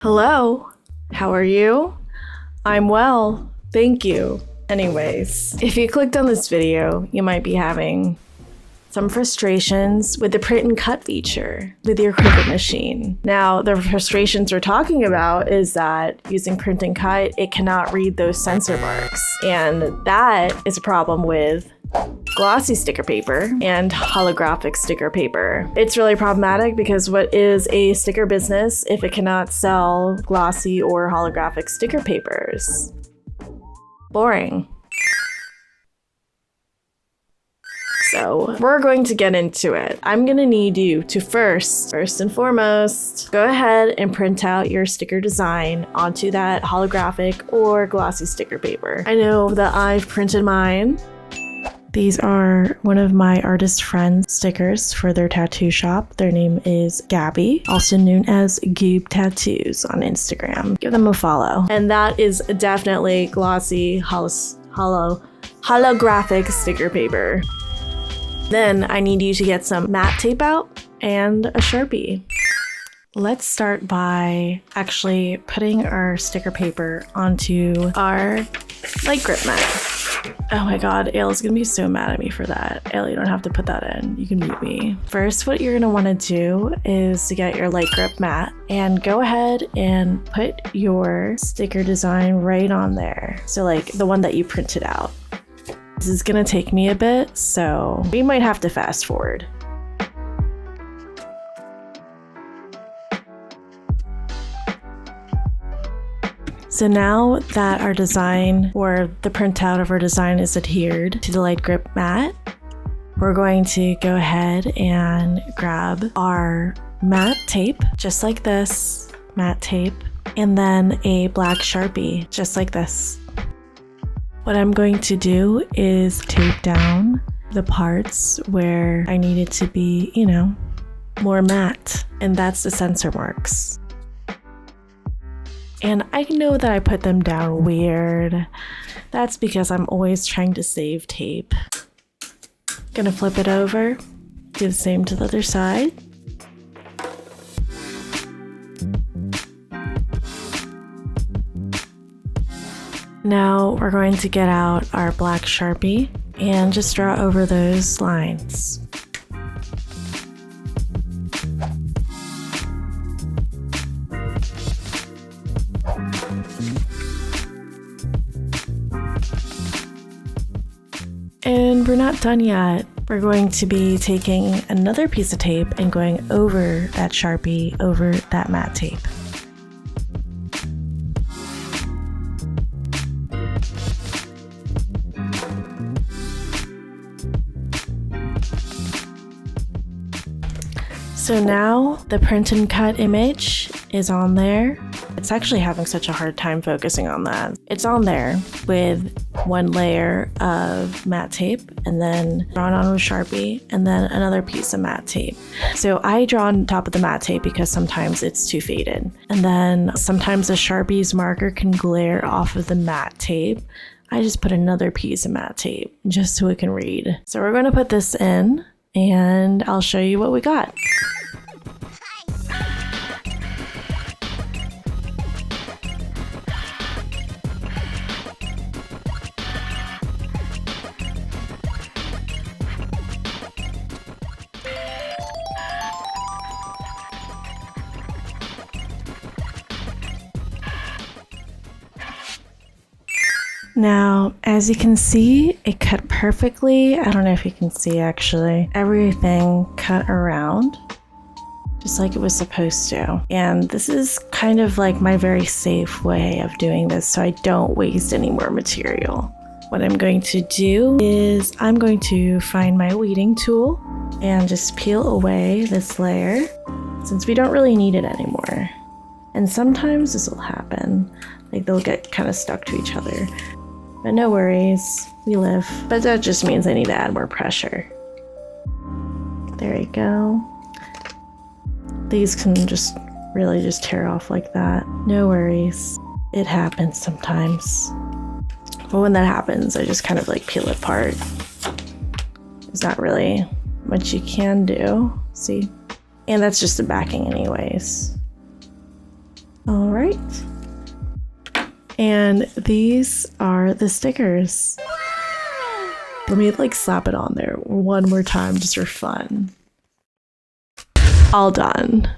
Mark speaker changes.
Speaker 1: Hello, how are you? I'm well, thank you. Anyways, if you clicked on this video, you might be having some frustrations with the print and cut feature with your Cricut machine. Now, the frustrations we're talking about is that using print and cut, it cannot read those sensor marks. And that is a problem with glossy sticker paper and holographic sticker paper. It's really problematic because what is a sticker business if it cannot sell glossy or holographic sticker papers? Boring. So we're going to get into it. I'm gonna need you to first and foremost, go ahead and print out your sticker design onto that holographic or glossy sticker paper. I know that I've printed mine. These are one of my artist friends' stickers for their tattoo shop. Their name is Gabby, also known as Goob Tattoos on Instagram. Give them a follow. And that is definitely glossy holographic sticker paper. Then I need you to get some matte tape out and a Sharpie. Let's start by actually putting our sticker paper onto our light grip mat. Oh my god, Ayla's gonna be so mad at me for that. Ayla, you don't have to put that in. You can mute me. First, what you're gonna wanna do is to get your light grip mat and go ahead and put your sticker design right on there. So like the one that you printed out. This is gonna take me a bit, so we might have to fast forward. So now that our design or the printout of our design is adhered to the light grip mat, we're going to go ahead and grab our matte tape, just like this, matte tape, and then a black Sharpie, just like this. What I'm going to do is tape down the parts where I need it to be, more matte, and that's the sensor marks. And I know that I put them down weird. That's because I'm always trying to save tape. Gonna flip it over, do the same to the other side. Now we're going to get out our black Sharpie and just draw over those lines. And we're not done yet. We're going to be taking another piece of tape and going over that Sharpie, over that matte tape. So now the print and cut image is on there. It's actually having such a hard time focusing on that. It's on there with one layer of matte tape and then drawn on with Sharpie and then another piece of matte tape. So I draw on top of the matte tape because sometimes it's too faded. And then sometimes the Sharpie's marker can glare off of the matte tape. I just put another piece of matte tape just so it can read. So we're going to put this in and I'll show you what we got. Now, as you can see, it cut perfectly. I don't know if you can see actually. Everything cut around just like it was supposed to. And this is kind of like my very safe way of doing this so I don't waste any more material. What I'm going to do is I'm going to find my weeding tool and just peel away this layer since we don't really need it anymore. And sometimes this will happen, like they'll get kind of stuck to each other. But no worries, we live. But that just means I need to add more pressure. There you go. These can just really just tear off like that. No worries. It happens sometimes. But when that happens, I just kind of like peel it apart. There's not really much you can do. See? And that's just the backing anyways. All right. And these are the stickers. Let me like slap it on there one more time just for fun. All done.